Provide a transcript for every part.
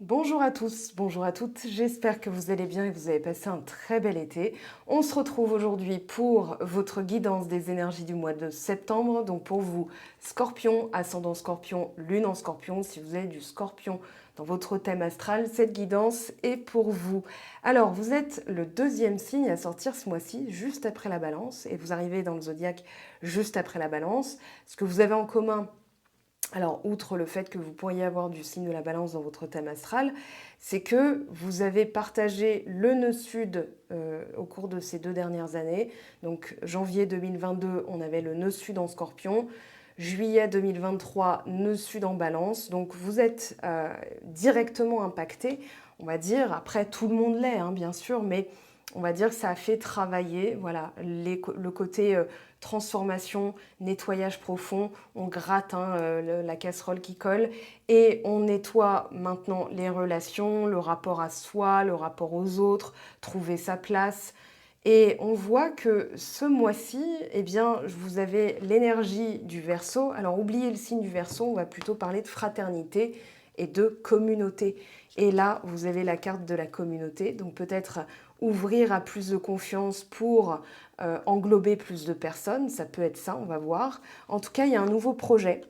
Bonjour à tous, bonjour à toutes, j'espère que vous allez bien et que vous avez passé un très bel été. On se retrouve aujourd'hui pour votre guidance des énergies du mois de septembre. Donc pour vous, Scorpion, ascendant Scorpion, lune en Scorpion, si vous avez du Scorpion dans votre thème astral, cette guidance est pour vous. Alors vous êtes le deuxième signe à sortir ce mois-ci, juste après la Balance, et vous arrivez dans le zodiaque juste après la Balance. Ce que vous avez en commun, alors, outre le fait que vous pourriez avoir du signe de la Balance dans votre thème astral, c'est que vous avez partagé le nœud sud au cours de ces 2 dernières années. Donc, janvier 2022, on avait le nœud sud en Scorpion. Juillet 2023, nœud sud en Balance. Donc, vous êtes directement impacté, on va dire. Après, tout le monde l'est, hein, bien sûr, mais on va dire que ça a fait travailler voilà, le côté transformation, nettoyage profond. On gratte la casserole qui colle et on nettoie maintenant les relations, le rapport à soi, le rapport aux autres, trouver sa place. Et on voit que ce mois-ci, eh bien, vous avez l'énergie du Verseau. Alors, oubliez le signe du Verseau, on va plutôt parler de fraternité et de communauté. Et là, vous avez la carte de la communauté. Donc, peut-être ouvrir à plus de confiance pour englober plus de personnes. Ça peut être ça, on va voir. En tout cas, il y a un nouveau projet.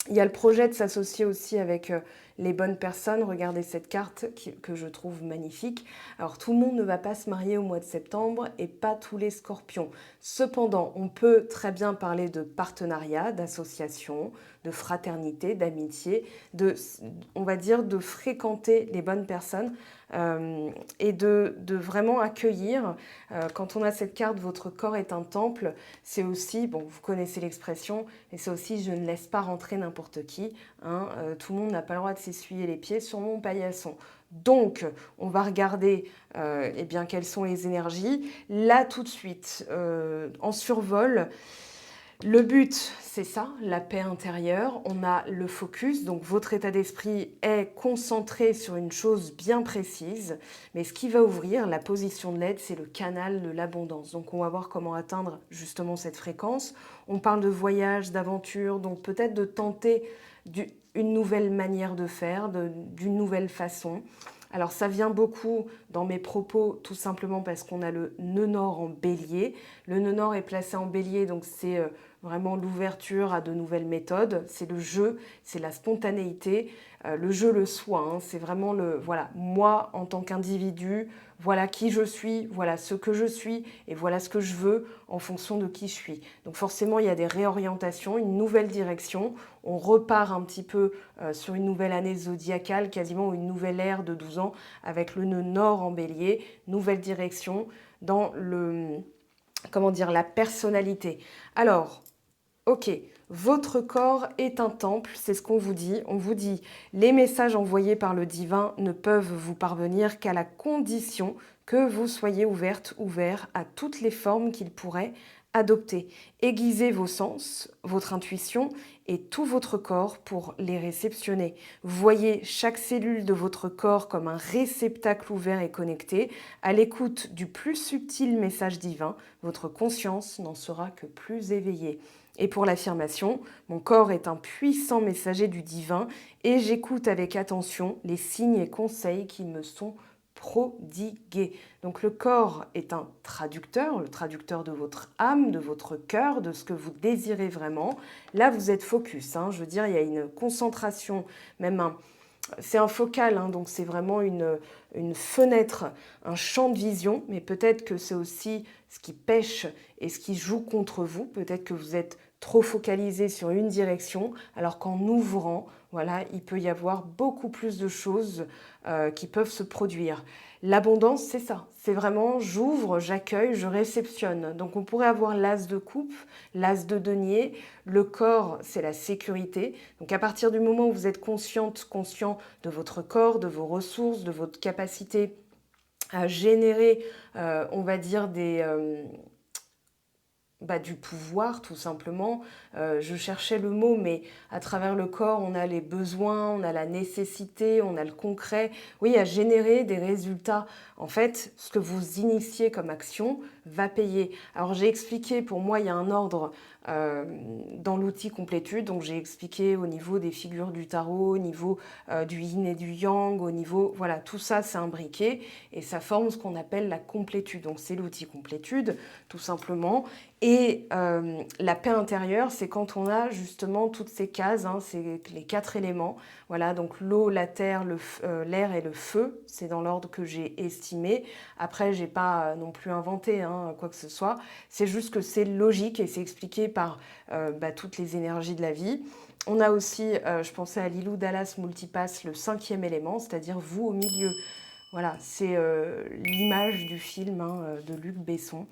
Il y a le projet de s'associer aussi avec les bonnes personnes. Regardez cette carte que je trouve magnifique. Alors tout le monde ne va pas se marier au mois de septembre et pas tous les scorpions. Cependant, on peut très bien parler de partenariat, d'association, de fraternité, d'amitié, on va dire de fréquenter les bonnes personnes et de vraiment accueillir. Quand on a cette carte, votre corps est un temple, c'est aussi, bon, vous connaissez l'expression, et c'est aussi je ne laisse pas rentrer n'importe qui. Hein, tout le monde n'a pas le droit de s'essuyer les pieds sur mon paillasson. Donc, on va regarder eh bien, quelles sont les énergies. Là, tout de suite, en survol, le but, c'est ça, la paix intérieure. On a le focus, donc votre état d'esprit est concentré sur une chose bien précise. Mais ce qui va ouvrir, la position de l'aide, c'est le canal de l'abondance. Donc on va voir comment atteindre justement cette fréquence. On parle de voyage, d'aventure, donc peut-être de tenter une nouvelle manière de faire, d'une nouvelle façon. Alors ça vient beaucoup dans mes propos tout simplement parce qu'on a le nœud nord en bélier. Le nœud nord est placé en bélier, donc c'est vraiment l'ouverture à de nouvelles méthodes. C'est le jeu, c'est la spontanéité, le jeu, le soi. Hein, c'est vraiment voilà, moi en tant qu'individu, voilà qui je suis, voilà ce que je suis et voilà ce que je veux en fonction de qui je suis. Donc forcément, il y a des réorientations, une nouvelle direction. On repart un petit peu sur une nouvelle année zodiacale, quasiment une nouvelle ère de 12 ans avec le nœud nord en bélier, nouvelle direction dans la personnalité. Alors, ok, votre corps est un temple, c'est ce qu'on vous dit. On vous dit, les messages envoyés par le divin ne peuvent vous parvenir qu'à la condition que vous soyez ouvert à toutes les formes qu'il pourrait adopter. Aiguisez vos sens, votre intuition et tout votre corps pour les réceptionner. Voyez chaque cellule de votre corps comme un réceptacle ouvert et connecté. À l'écoute du plus subtil message divin, votre conscience n'en sera que plus éveillée. Et pour l'affirmation, mon corps est un puissant messager du divin et j'écoute avec attention les signes et conseils qui me sont prodigués. Donc le corps est un traducteur, le traducteur de votre âme, de votre cœur, de ce que vous désirez vraiment. Là, vous êtes focus, hein, je veux dire, il y a une concentration, c'est un focal, hein, donc c'est vraiment une fenêtre, un champ de vision, mais peut-être que c'est aussi ce qui pêche et ce qui joue contre vous. Peut-être que vous êtes trop focalisé sur une direction, alors qu'en ouvrant, voilà, il peut y avoir beaucoup plus de choses qui peuvent se produire. L'abondance, c'est ça. C'est vraiment j'ouvre, j'accueille, je réceptionne. Donc on pourrait avoir l'as de coupe, l'as de denier. Le corps, c'est la sécurité. Donc à partir du moment où vous êtes conscient de votre corps, de vos ressources, de votre capacité à générer, on va dire, du pouvoir tout simplement. Je cherchais le mot, mais à travers le corps, on a les besoins, on a la nécessité, on a le concret. Oui, à générer des résultats. En fait, ce que vous initiez comme action va payer. Alors j'ai expliqué, pour moi, il y a un ordre dans l'outil complétude. Donc j'ai expliqué au niveau des figures du tarot, au niveau du yin et du yang, au niveau, voilà, tout ça c'est imbriqué et ça forme ce qu'on appelle la complétude. Donc c'est l'outil complétude, tout simplement. Et la paix intérieure, c'est quand on a justement toutes ces cases, hein, c'est les 4 éléments. Voilà, donc l'eau, la terre, l'air et le feu, c'est dans l'ordre que j'ai estimé. Après, j'ai pas non plus inventé hein, quoi que ce soit. C'est juste que c'est logique et c'est expliqué par toutes les énergies de la vie. On a aussi, je pensais à Lilou Dallas Multipass, le 5e élément, c'est-à-dire vous au milieu. Voilà, c'est l'image du film hein, de Luc Besson.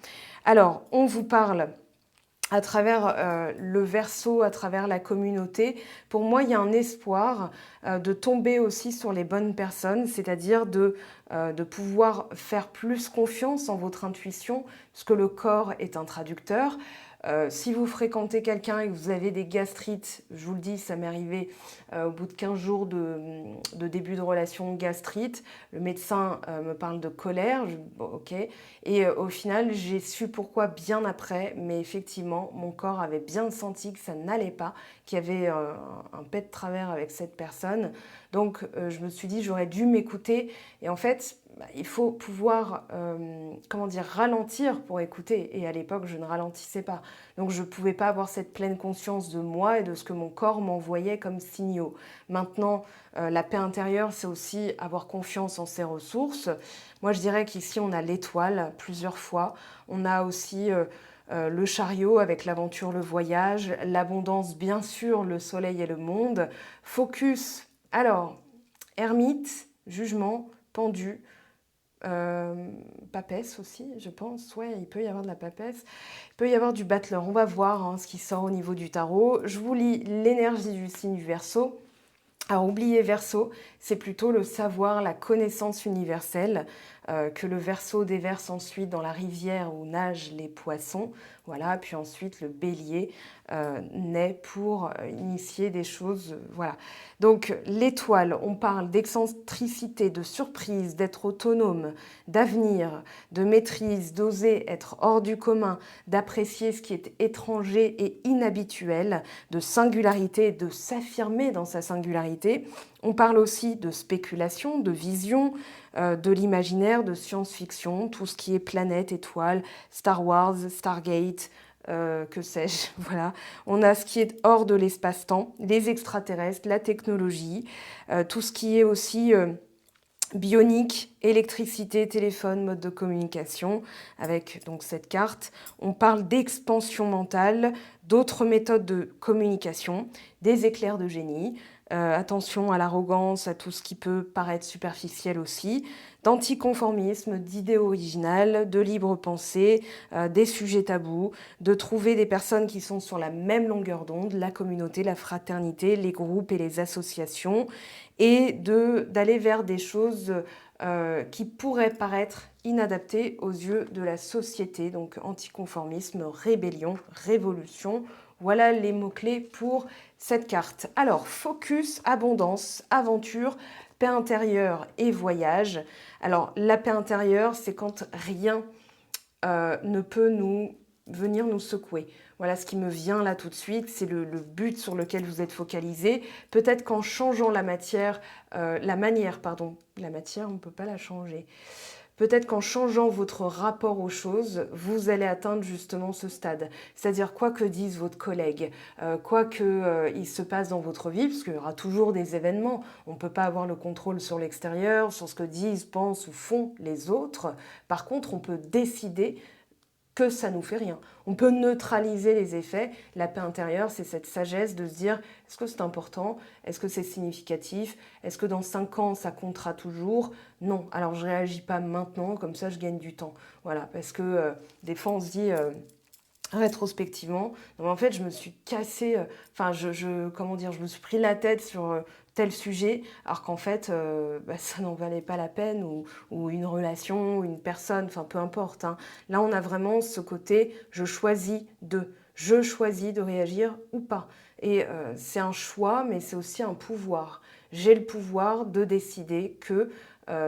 Alors, on vous parle à travers le Verseau, à travers la communauté. Pour moi, il y a un espoir de tomber aussi sur les bonnes personnes, c'est-à-dire de pouvoir faire plus confiance en votre intuition, parce que le corps est un traducteur. Si vous fréquentez quelqu'un et que vous avez des gastrites, je vous le dis, ça m'est arrivé au bout de 15 jours de début de relation gastrite. Le médecin me parle de colère, bon, ok. Et au final, j'ai su pourquoi bien après, mais effectivement, mon corps avait bien senti que ça n'allait pas, qu'il y avait un pet de travers avec cette personne. Donc je me suis dit, j'aurais dû m'écouter. Et en fait, il faut pouvoir, ralentir pour écouter. Et à l'époque, je ne ralentissais pas. Donc je ne pouvais pas avoir cette pleine conscience de moi et de ce que mon corps m'envoyait comme signaux. Maintenant, la paix intérieure, c'est aussi avoir confiance en ses ressources. Moi, je dirais qu'ici, on a l'étoile plusieurs fois. On a aussi le chariot avec l'aventure, le voyage, l'abondance, bien sûr, le soleil et le monde. Focus, alors, ermite, jugement, pendu, papesse aussi, je pense. Ouais, il peut y avoir de la papesse. Il peut y avoir du battleur. On va voir hein, ce qui sort au niveau du tarot. Je vous lis l'énergie du signe du Verseau. Alors, oubliez Verseau, c'est plutôt le savoir, la connaissance universelle que le Verseau déverse ensuite dans la rivière où nagent les poissons. Voilà, puis ensuite le Bélier naît pour initier des choses. Voilà. Donc l'étoile, on parle d'excentricité, de surprise, d'être autonome, d'avenir, de maîtrise, d'oser être hors du commun, d'apprécier ce qui est étranger et inhabituel, de singularité, de s'affirmer dans sa singularité. On parle aussi de spéculation, de vision, de l'imaginaire, de science-fiction, tout ce qui est planète, étoile, Star Wars, Stargate, que sais-je, voilà. On a ce qui est hors de l'espace-temps, les extraterrestres, la technologie, tout ce qui est aussi bionique, électricité, téléphone, mode de communication, avec donc cette carte. On parle d'expansion mentale, d'autres méthodes de communication, des éclairs de génie, attention à l'arrogance, à tout ce qui peut paraître superficiel aussi, d'anticonformisme, d'idées originales, de libre pensée, des sujets tabous, de trouver des personnes qui sont sur la même longueur d'onde, la communauté, la fraternité, les groupes et les associations, et d'aller vers des choses qui pourraient paraître inadaptées aux yeux de la société. Donc anticonformisme, rébellion, révolution, voilà les mots-clés pour cette carte. Alors, focus, abondance, aventure, paix intérieure et voyage. Alors, la paix intérieure, c'est quand rien ne peut venir nous secouer. Voilà ce qui me vient là tout de suite, c'est le but sur lequel vous êtes focalisé. Peut-être qu'en changeant la manière, la matière, on ne peut pas la changer. Peut-être qu'en changeant votre rapport aux choses, vous allez atteindre justement ce stade. C'est-à-dire quoi que disent votre collègue, quoi qu'il se passe dans votre vie, parce qu'il y aura toujours des événements. On ne peut pas avoir le contrôle sur l'extérieur, sur ce que disent, pensent ou font les autres. Par contre, on peut décider que ça nous fait rien. On peut neutraliser les effets. La paix intérieure, c'est cette sagesse de se dire, est-ce que c'est important? Est-ce que c'est significatif? Est-ce que dans 5 ans, ça comptera toujours? Non. Alors, je ne réagis pas maintenant, comme ça, je gagne du temps. Voilà, parce que des fois, on se dit... rétrospectivement, donc en fait, je me suis cassée, je me suis pris la tête sur tel sujet, alors qu'en fait, ça n'en valait pas la peine, ou une relation, ou une personne, enfin peu importe. Hein. Là, on a vraiment ce côté, je choisis de réagir ou pas. Et c'est un choix, mais c'est aussi un pouvoir. j'ai le pouvoir de décider que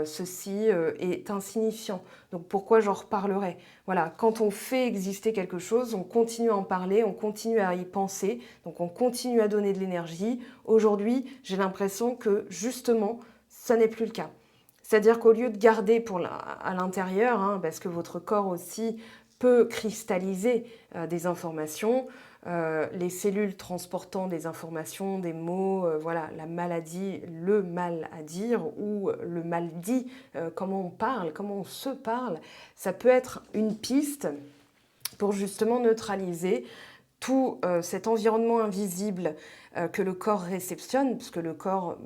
ceci est insignifiant. Donc pourquoi j'en reparlerai? Voilà, quand on fait exister quelque chose, on continue à en parler, on continue à y penser, donc on continue à donner de l'énergie. Aujourd'hui, j'ai l'impression que justement, ça n'est plus le cas. C'est-à-dire qu'au lieu de garder à l'intérieur, hein, parce que votre corps aussi peut cristalliser des informations, les cellules transportant des informations, des mots, voilà, la maladie, le mal à dire ou le mal dit, comment on parle, comment on se parle, ça peut être une piste pour justement neutraliser tout cet environnement invisible que le corps réceptionne, puisque le corps,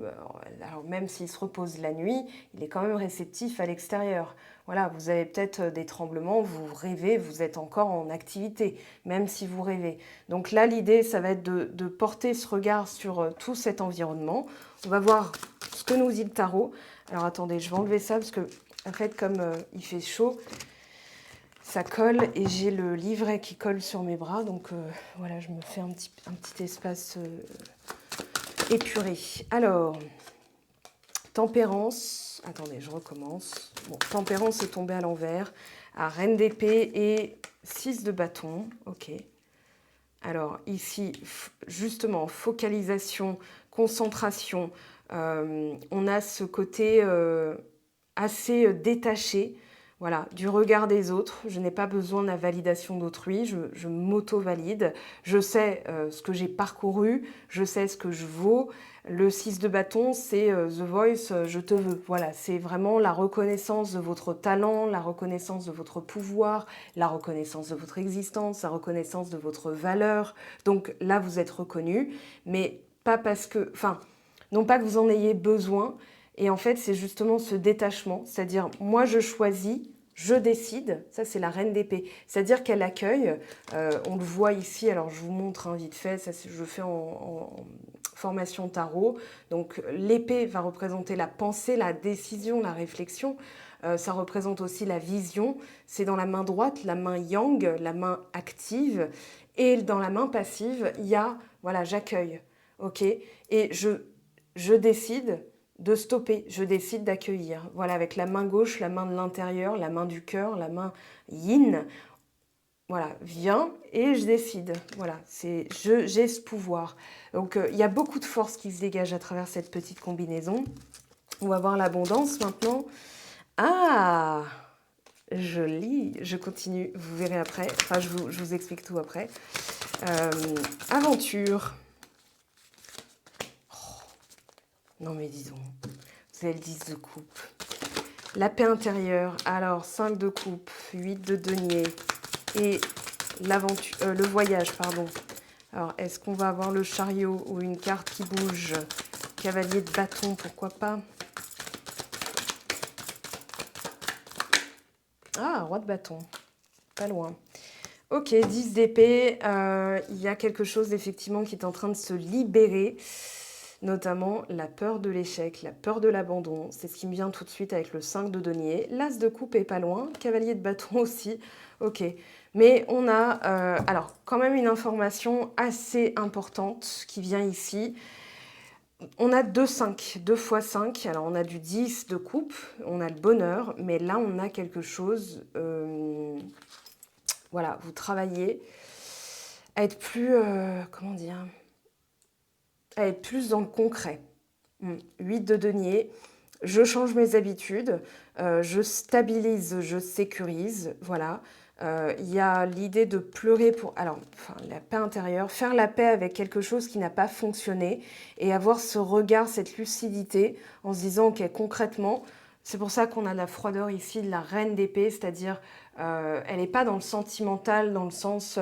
alors même s'il se repose la nuit, il est quand même réceptif à l'extérieur. Voilà, vous avez peut-être des tremblements, vous rêvez, vous êtes encore en activité, même si vous rêvez. Donc là, l'idée, ça va être de porter ce regard sur tout cet environnement. On va voir ce que nous dit le tarot. Alors attendez, je vais enlever ça, parce que en fait, comme il fait chaud, ça colle et j'ai le livret qui colle sur mes bras, donc voilà, je me fais un petit espace épuré. Alors, tempérance, attendez, je recommence. Bon, tempérance est tombée à l'envers, à reine d'épée et 6 de bâton, ok. Alors ici, justement, focalisation, concentration, on a ce côté assez détaché, voilà, du regard des autres. Je n'ai pas besoin de la validation d'autrui, je m'auto-valide. Je sais ce que j'ai parcouru, je sais ce que je vaux. Le 6 de bâton, c'est The Voice, je te veux. Voilà, c'est vraiment la reconnaissance de votre talent, la reconnaissance de votre pouvoir, la reconnaissance de votre existence, la reconnaissance de votre valeur. Donc là, vous êtes reconnu, mais pas parce que... Enfin, non pas que vous en ayez besoin. Et en fait, c'est justement ce détachement, c'est-à-dire moi je choisis, je décide, ça c'est la reine d'épée, c'est-à-dire qu'elle accueille, on le voit ici, alors je vous montre hein, vite fait, ça je fais en formation tarot, donc l'épée va représenter la pensée, la décision, la réflexion, ça représente aussi la vision, c'est dans la main droite, la main yang, la main active, et dans la main passive, il y a, voilà, j'accueille, ok, et je décide de stopper, je décide d'accueillir. Voilà, avec la main gauche, la main de l'intérieur, la main du cœur, la main yin. Voilà, viens et je décide. Voilà, j'ai ce pouvoir. Donc, il y a beaucoup de force qui se dégage à travers cette petite combinaison. On va voir l'abondance maintenant. Ah, joli. Je continue, vous verrez après. Enfin, je vous explique tout après. Aventure. Non mais disons, vous avez le 10 de coupe. La paix intérieure, alors 5 de coupe, 8 de denier et l'aventure, le voyage, pardon. Alors, est-ce qu'on va avoir le chariot ou une carte qui bouge? Cavalier de bâton, pourquoi pas? Ah, roi de bâton, pas loin. Ok, 10 d'épée, il y a quelque chose effectivement qui est en train de se libérer. Notamment la peur de l'échec, la peur de l'abandon. C'est ce qui me vient tout de suite avec le 5 de denier. L'as de coupe est pas loin, cavalier de bâton aussi. Ok, mais on a alors quand même une information assez importante qui vient ici. On a 2 5, 2 x 5. Alors on a du 10 de coupe, on a le bonheur, mais là on a quelque chose... voilà, vous travaillez à être plus... comment dire, à être plus dans le concret. 8 de denier, je change mes habitudes, je stabilise, je sécurise, voilà. Il y a l'idée de pleurer pour... Alors, enfin, la paix intérieure, faire la paix avec quelque chose qui n'a pas fonctionné et avoir ce regard, cette lucidité en se disant, ok, concrètement, c'est pour ça qu'on a la froideur ici de la reine d'épée, c'est-à-dire, elle n'est pas dans le sentimental, dans le sens...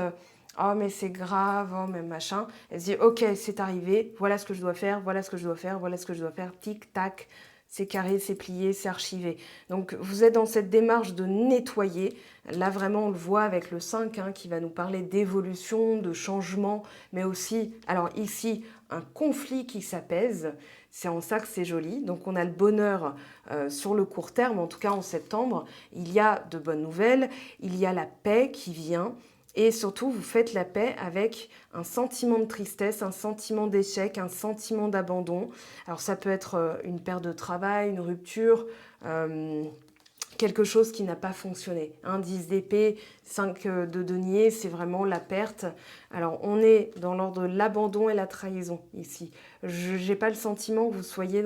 oh mais c'est grave, oh mais machin. Elle se dit ok c'est arrivé, voilà ce que je dois faire, voilà ce que je dois faire, voilà ce que je dois faire, tic tac, c'est carré, c'est plié, c'est archivé. Donc vous êtes dans cette démarche de nettoyer. Là vraiment on le voit avec le 5 hein, qui va nous parler d'évolution, de changement, mais aussi, alors ici, un conflit qui s'apaise. C'est en ça que c'est joli. Donc on a le bonheur sur le court terme, en tout cas en septembre. Il y a de bonnes nouvelles, il y a la paix qui vient. Et surtout, vous faites la paix avec un sentiment de tristesse, un sentiment d'échec, un sentiment d'abandon. Alors ça peut être une perte de travail, une rupture, quelque chose qui n'a pas fonctionné. 10 d'épée, 5 de denier, c'est vraiment la perte. Alors on est dans l'ordre de l'abandon et la trahison ici. Je n'ai pas le sentiment que vous soyez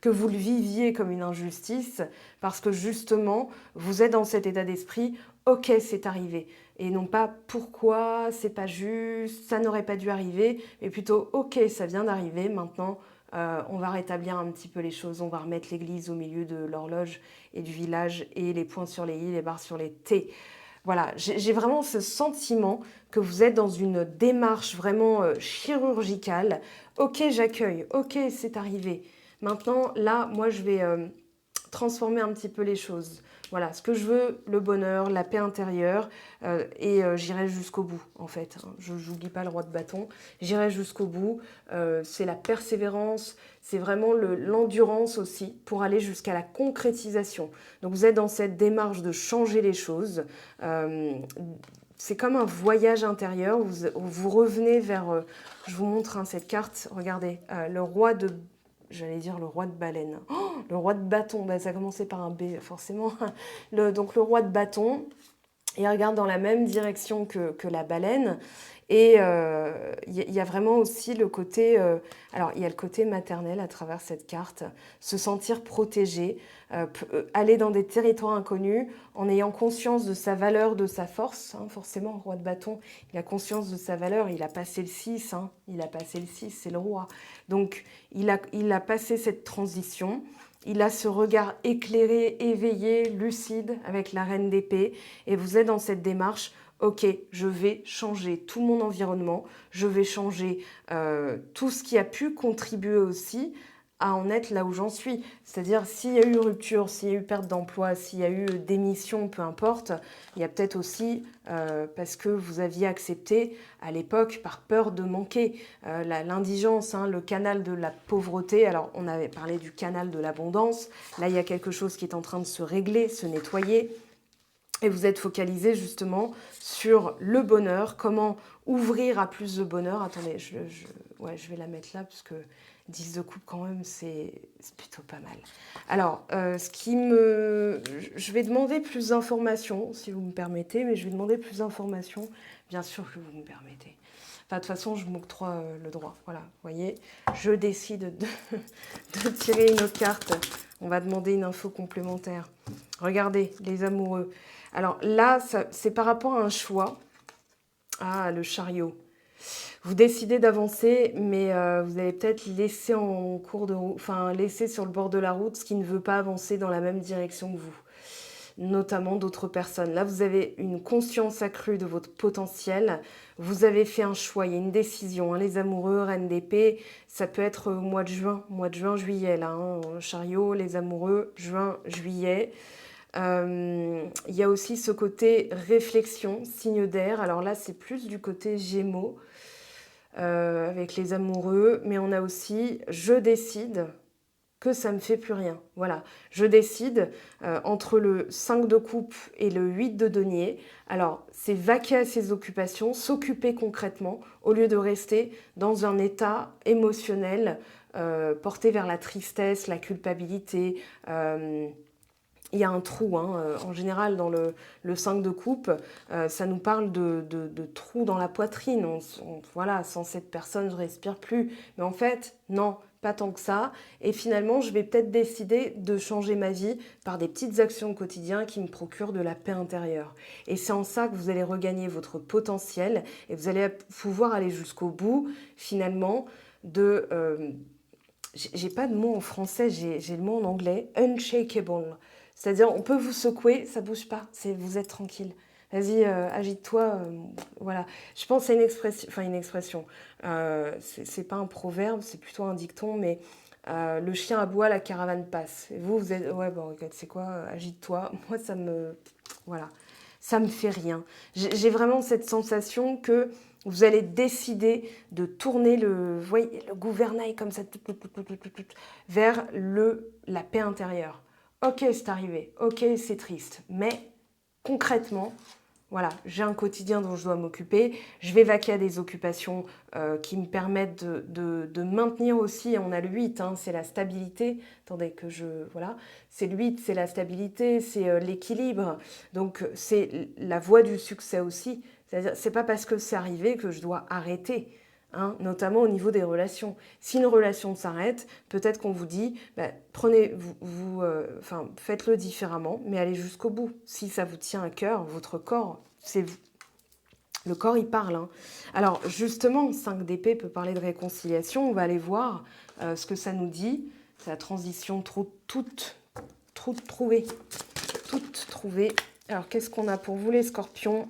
que vous le viviez comme une injustice, parce que justement, vous êtes dans cet état d'esprit, ok, c'est arrivé. Et non pas pourquoi, c'est pas juste, ça n'aurait pas dû arriver, mais plutôt ok, ça vient d'arriver, maintenant on va rétablir un petit peu les choses, on va remettre l'église au milieu de l'horloge et du village et les points sur les i, les barres sur les t. Voilà, j'ai vraiment ce sentiment que vous êtes dans une démarche vraiment chirurgicale. Ok, j'accueille, ok, c'est arrivé. Maintenant, là, moi, je vais transformer un petit peu les choses. Voilà, ce que je veux, le bonheur, la paix intérieure, et j'irai jusqu'au bout, en fait. Je n'oublie pas le roi de bâton, j'irai jusqu'au bout. C'est la persévérance, c'est vraiment l'endurance aussi pour aller jusqu'à la concrétisation. Donc vous êtes dans cette démarche de changer les choses. C'est comme un voyage intérieur, vous revenez vers... je vous montre cette carte, regardez, le roi de... J'allais dire le roi de baleine. Oh, le roi de bâton, ben, ça commençait par un B, forcément. Donc le roi de bâton, il regarde dans la même direction que la baleine. Et il y a vraiment aussi le côté... alors, il y a le côté maternel à travers cette carte. Se sentir protégé, aller dans des territoires inconnus en ayant conscience de sa valeur, de sa force. Forcément, le roi de bâton, il a conscience de sa valeur. Il a passé le 6. Il a passé le 6, c'est le roi. Donc, il a passé cette transition. Il a ce regard éclairé, éveillé, lucide avec la reine d'épée. Et vous êtes dans cette démarche, ok, je vais changer tout mon environnement, je vais changer tout ce qui a pu contribuer aussi à en être là où j'en suis. C'est-à-dire, s'il y a eu rupture, s'il y a eu perte d'emploi, s'il y a eu démission, peu importe, il y a peut-être aussi parce que vous aviez accepté à l'époque par peur de manquer. L'indigence, le canal de la pauvreté, alors on avait parlé du canal de l'abondance, là il y a quelque chose qui est en train de se régler, se nettoyer. Et vous êtes focalisé justement sur le bonheur, comment ouvrir à plus de bonheur. Attendez, je vais la mettre là parce que 10 de coupe quand même, c'est plutôt pas mal. Alors, je vais demander plus d'informations, si vous me permettez, mais je vais demander plus d'informations, bien sûr que vous me permettez. Enfin, de toute façon, je m'octroie le droit. Voilà, vous voyez, je décide de tirer une autre carte. On va demander une info complémentaire. Regardez, les amoureux. Alors là, c'est par rapport à un choix. Ah, le chariot. Vous décidez d'avancer, mais vous allez peut-être laisser en cours de route, enfin laisser sur le bord de la route ce qui ne veut pas avancer dans la même direction que vous, notamment d'autres personnes. Là, vous avez une conscience accrue de votre potentiel. Vous avez fait un choix, il y a une décision. Les amoureux, reine d'épée, ça peut être mois de juin, juillet, là. Chariot, les amoureux, juin, juillet. Il y a aussi ce côté réflexion, signe d'air. Alors là, c'est plus du côté Gémeaux avec les amoureux. Mais on a aussi je décide que ça ne me fait plus rien. Voilà, je décide entre le 5 de coupe et le 8 de denier. Alors, c'est vaquer à ses occupations, s'occuper concrètement, au lieu de rester dans un état émotionnel porté vers la tristesse, la culpabilité. Il y a un trou, en général dans le 5 de coupe, ça nous parle de trou dans la poitrine. Voilà, sans cette personne, je ne respire plus. Mais en fait, non, pas tant que ça. Et finalement, je vais peut-être décider de changer ma vie par des petites actions au quotidien qui me procurent de la paix intérieure. Et c'est en ça que vous allez regagner votre potentiel et vous allez pouvoir aller jusqu'au bout, finalement, de... j'ai pas de mot en français, j'ai le mot en anglais, unshakable. C'est-à-dire, on peut vous secouer, ça bouge pas, vous êtes tranquille. Vas-y, agite-toi, voilà. Je pense à une expression. C'est pas un proverbe, c'est plutôt un dicton, mais le chien aboie, la caravane passe. Et vous êtes, ouais, bon, regarde, c'est quoi, agite-toi. Moi, voilà, ça me fait rien. J'ai vraiment cette sensation que vous allez décider de tourner voyez, le gouvernail comme ça vers la paix intérieure. Ok, c'est arrivé. Ok, c'est triste. Mais concrètement, Voilà, j'ai un quotidien dont je dois m'occuper, je vais vaquer à des occupations qui me permettent de maintenir aussi, on a le 8, hein, c'est la stabilité, attendez que voilà, c'est le 8, c'est la stabilité, c'est l'équilibre, donc c'est la voie du succès aussi, c'est-à-dire c'est pas parce que c'est arrivé que je dois arrêter. Hein, notamment au niveau des relations. Si une relation s'arrête, peut-être qu'on vous dit, bah, faites-le différemment, mais allez jusqu'au bout. Si ça vous tient à cœur, votre corps, c'est vous. Le corps, il parle. Hein. Alors, justement, 5 d'épée peut parler de réconciliation. On va aller voir ce que ça nous dit. C'est la transition toute trouvée. Toute trouvée. Alors, qu'est-ce qu'on a pour vous, les scorpions?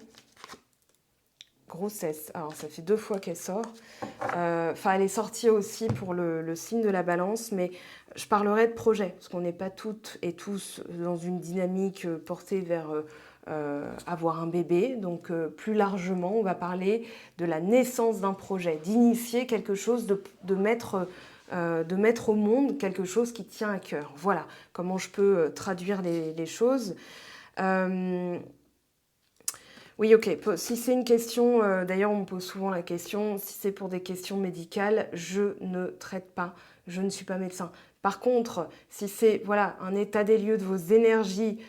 Grossesse. Alors, ça fait 2 fois qu'elle sort. Elle est sortie aussi pour le signe de la balance, mais je parlerai de projet, parce qu'on n'est pas toutes et tous dans une dynamique portée vers avoir un bébé. Donc, plus largement, on va parler de la naissance d'un projet, d'initier quelque chose, de mettre au monde quelque chose qui tient à cœur. Voilà comment je peux traduire les choses. Oui, ok. Si c'est une question, d'ailleurs on me pose souvent la question, si c'est pour des questions médicales, je ne traite pas, je ne suis pas médecin. Par contre, si c'est voilà, un état des lieux de vos énergies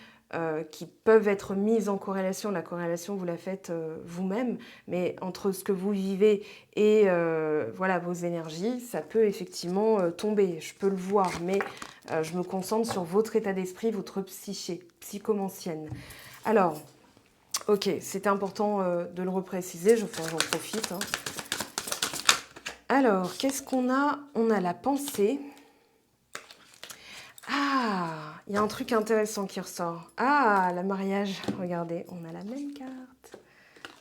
qui peuvent être mises en corrélation, la corrélation vous la faites vous-même, mais entre ce que vous vivez et voilà, vos énergies, ça peut effectivement tomber, je peux le voir, mais je me concentre sur votre état d'esprit, votre psyché, psychomancienne. Alors, ok, c'était important de le repréciser, j'en profite. Hein. Alors, qu'est-ce qu'on a? On a la pensée. Ah, il y a un truc intéressant qui ressort. Ah, le mariage, regardez, on a la même carte.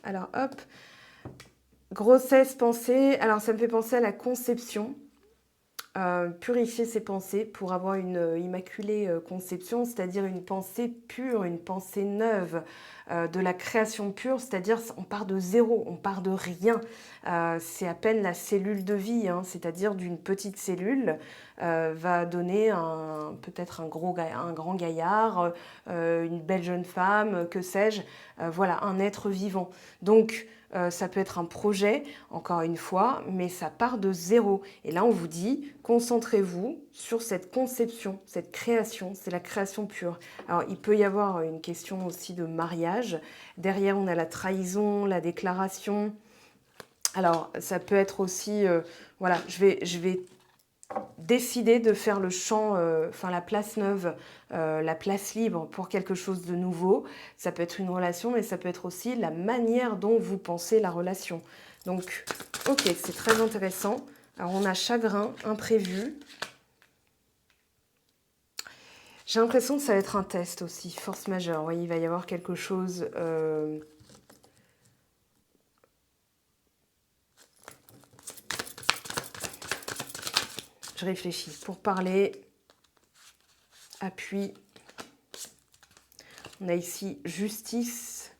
Alors, hop, grossesse, pensée. Alors, ça me fait penser à la conception. Purifier ses pensées pour avoir une immaculée conception, c'est-à-dire une pensée pure, une pensée neuve, de la création pure, c'est-à-dire on part de zéro, on part de rien. C'est à peine la cellule de vie, hein, c'est-à-dire d'une petite cellule va donner peut-être un grand gaillard, une belle jeune femme, que sais-je, voilà, un être vivant. Donc, ça peut être un projet, encore une fois, mais ça part de zéro. Et là, on vous dit, concentrez-vous sur cette conception, cette création, c'est la création pure. Alors, il peut y avoir une question aussi de mariage. Derrière, on a la trahison, la déclaration. Alors, ça peut être aussi, voilà, je vais décider de faire le champ, la place neuve, la place libre pour quelque chose de nouveau. Ça peut être une relation, mais ça peut être aussi la manière dont vous pensez la relation. Donc, ok, c'est très intéressant. Alors, on a chagrin, imprévu. J'ai l'impression que ça va être un test aussi, force majeure. Oui, il va y avoir quelque chose... Je réfléchis. Pour parler, appui. On a ici justice.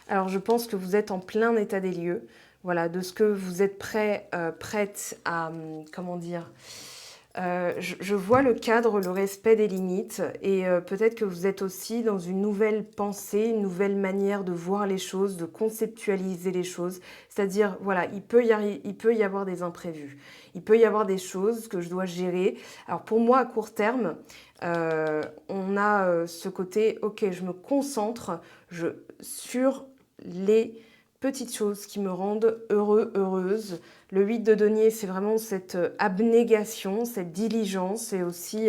Alors, je pense que vous êtes en plein état des lieux. Voilà, de ce que vous êtes prête à, comment dire, je vois le cadre, le respect des limites et peut-être que vous êtes aussi dans une nouvelle pensée, une nouvelle manière de voir les choses, de conceptualiser les choses. C'est-à-dire, voilà, il peut y avoir des imprévus. Il peut y avoir des choses que je dois gérer. Alors pour moi, à court terme, on a ce côté, ok, je me concentre sur les petites choses qui me rendent heureuse. Le 8 de denier, c'est vraiment cette abnégation, cette diligence et aussi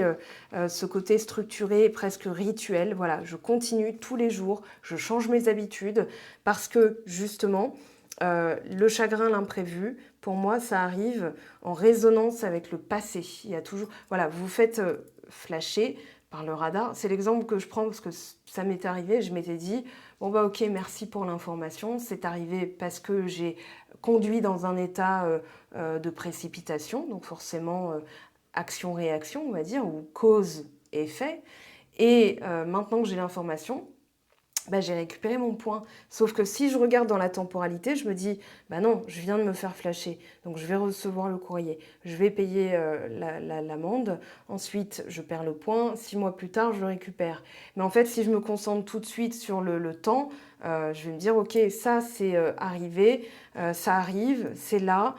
ce côté structuré, presque rituel. Voilà, je continue tous les jours, je change mes habitudes parce que justement, le chagrin, l'imprévu, pour moi, ça arrive en résonance avec le passé. Il y a toujours, voilà, vous vous faites flasher par le radar. C'est l'exemple que je prends parce que ça m'est arrivé. Je m'étais dit, bon bah ok, merci pour l'information. C'est arrivé parce que j'ai conduit dans un état de précipitation, donc forcément action-réaction, on va dire, ou cause-effet. Et maintenant que j'ai l'information, bah, j'ai récupéré mon point. Sauf que si je regarde dans la temporalité, je me dis, bah non, je viens de me faire flasher, donc je vais recevoir le courrier, je vais payer l'amende, ensuite je perds le point, 6 mois plus tard, je le récupère. Mais en fait, si je me concentre tout de suite sur le temps, je vais me dire, ok, ça c'est arrivé, ça arrive, c'est là,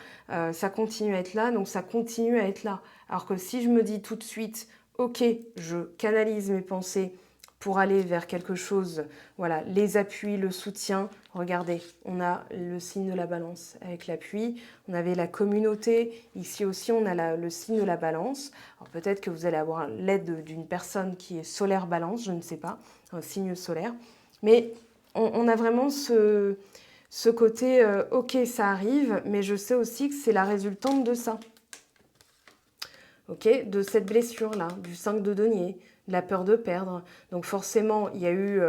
ça continue à être là, donc ça continue à être là. Alors que si je me dis tout de suite, ok, je canalise mes pensées, pour aller vers quelque chose, voilà, les appuis, le soutien. Regardez, on a le signe de la balance avec l'appui, on avait la communauté, ici aussi on a le signe de la balance. Alors peut-être que vous allez avoir l'aide d'une personne qui est solaire balance, je ne sais pas, un signe solaire. Mais on a vraiment ce côté, ok, ça arrive, mais je sais aussi que c'est la résultante de ça. Ok, de cette blessure-là, du 5 de denier, de la peur de perdre. Donc forcément, il y a eu,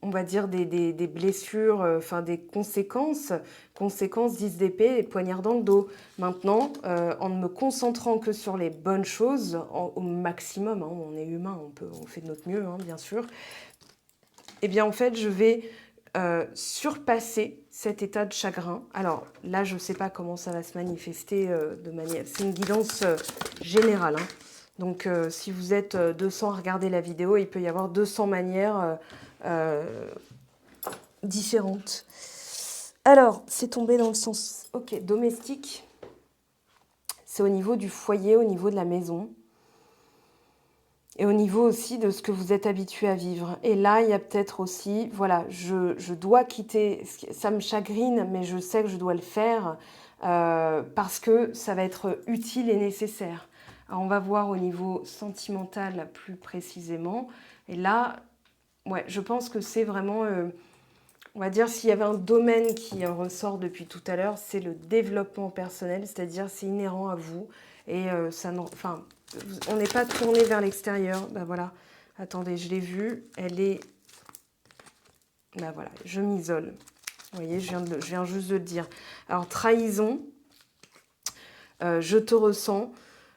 on va dire, des blessures, enfin des conséquences 10 d'épée et poignard dans le dos. Maintenant, en ne me concentrant que sur les bonnes choses, au maximum, hein, on est humain, on fait de notre mieux, hein, bien sûr, eh bien en fait, je vais surpasser cet état de chagrin. Alors là, je ne sais pas comment ça va se manifester de manière... C'est une guidance générale. Hein. Donc si vous êtes 200 à regarder la vidéo, il peut y avoir 200 manières différentes. Alors, c'est tombé dans le sens... Ok, domestique. C'est au niveau du foyer, au niveau de la maison. Et au niveau aussi de ce que vous êtes habitué à vivre. Et là, il y a peut-être aussi, voilà, je dois quitter, ça me chagrine, mais je sais que je dois le faire parce que ça va être utile et nécessaire. Alors, on va voir au niveau sentimental plus précisément. Et là, ouais, je pense que c'est vraiment, on va dire, s'il y avait un domaine qui ressort depuis tout à l'heure, c'est le développement personnel, c'est-à-dire c'est inhérent à vous. Et ça, enfin, on n'est pas tourné vers l'extérieur. Ben voilà. Attendez, je l'ai vue. Elle est... Ben voilà, je m'isole. Vous voyez, je viens juste de le dire. Alors, trahison. Je te ressens.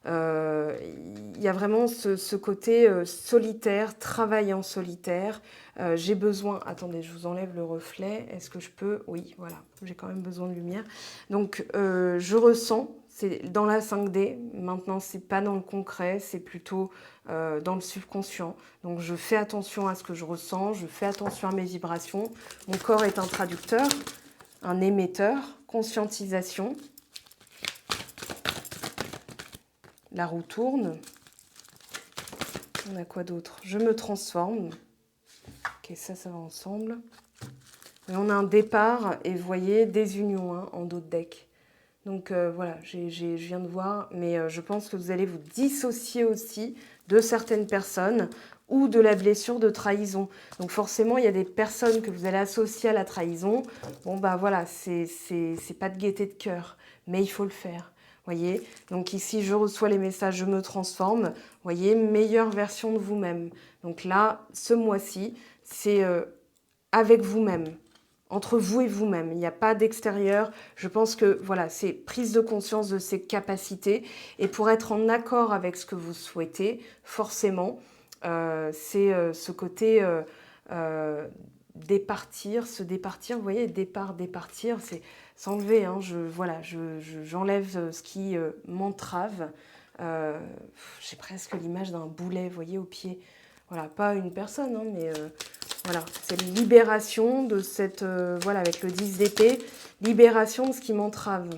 Il y a vraiment ce côté solitaire, travail en solitaire. J'ai besoin... Attendez, je vous enlève le reflet. Est-ce que je peux... Oui, voilà. J'ai quand même besoin de lumière. Donc, je ressens... C'est dans la 5D, maintenant c'est pas dans le concret, c'est plutôt dans le subconscient. Donc je fais attention à ce que je ressens, je fais attention à mes vibrations. Mon corps est un traducteur, un émetteur, conscientisation. La roue tourne. On a quoi d'autre? Je me transforme. Ok, ça va ensemble. Et on a un départ et vous voyez des unions hein, en dos de deck. Donc voilà, je viens de voir, mais je pense que vous allez vous dissocier aussi de certaines personnes ou de la blessure de trahison. Donc forcément, il y a des personnes que vous allez associer à la trahison. Bon bah voilà, c'est pas de gaieté de cœur, mais il faut le faire. Voyez, donc ici, je reçois les messages, je me transforme. Voyez, meilleure version de vous-même. Donc là, ce mois-ci, c'est avec vous-même. Entre vous et vous-même, il n'y a pas d'extérieur. Je pense que voilà, c'est prise de conscience de ses capacités et pour être en accord avec ce que vous souhaitez, forcément, c'est ce côté départir, se départir. Vous voyez, départ, départir, c'est s'enlever. Hein, j'enlève ce qui m'entrave. J'ai presque l'image d'un boulet, vous voyez, au pied. Voilà, pas une personne, hein, mais voilà, c'est libération de cette, voilà, avec le 10 d'épée, libération de ce qui m'entrave.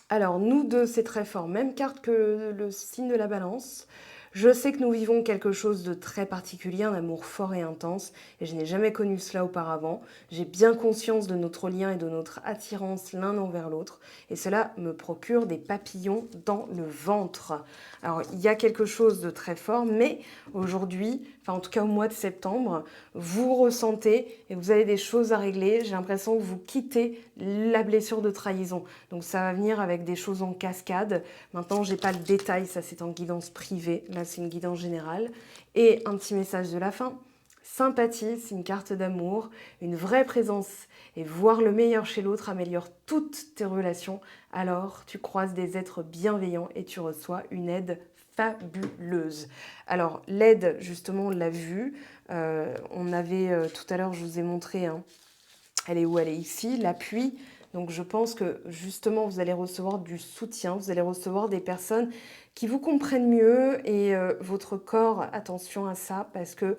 Alors, nous deux, c'est très fort. Même carte que le signe de la balance. Je sais que nous vivons quelque chose de très particulier, un amour fort et intense, et je n'ai jamais connu cela auparavant. J'ai bien conscience de notre lien et de notre attirance l'un envers l'autre, et cela me procure des papillons dans le ventre. Alors, il y a quelque chose de très fort, mais aujourd'hui, enfin en tout cas au mois de septembre, vous ressentez et vous avez des choses à régler. J'ai l'impression que vous quittez la blessure de trahison. Donc ça va venir avec des choses en cascade. Maintenant, je n'ai pas le détail, ça c'est en guidance privée. Là, c'est une guidance générale. Et un petit message de la fin. Sympathie, c'est une carte d'amour, une vraie présence. Et voir le meilleur chez l'autre améliore toutes tes relations. Alors, tu croises des êtres bienveillants et tu reçois une aide fabuleuse. Alors, l'aide, justement, on l'a vu. On avait, tout à l'heure, je vous ai montré, hein, elle est où? Elle est ici, l'appui. Donc, je pense que, justement, vous allez recevoir du soutien, vous allez recevoir des personnes qui vous comprennent mieux et votre corps, attention à ça, parce que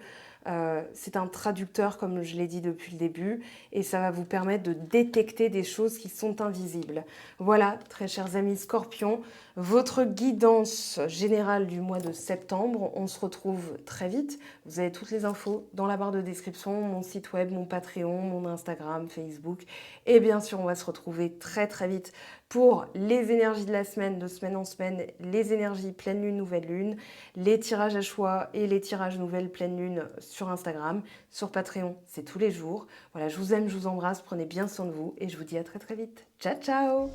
c'est un traducteur, comme je l'ai dit depuis le début, et ça va vous permettre de détecter des choses qui sont invisibles. Voilà, très chers amis Scorpions, votre guidance générale du mois de septembre. On se retrouve très vite. Vous avez toutes les infos dans la barre de description, mon site web, mon Patreon, mon Instagram, Facebook. Et bien sûr, on va se retrouver très très vite pour les énergies de la semaine, de semaine en semaine, les énergies pleine lune, nouvelle lune, les tirages à choix et les tirages nouvelle pleine lune sur Instagram. Sur Patreon, c'est tous les jours. Voilà, je vous aime, je vous embrasse, prenez bien soin de vous et je vous dis à très très vite. Ciao ciao!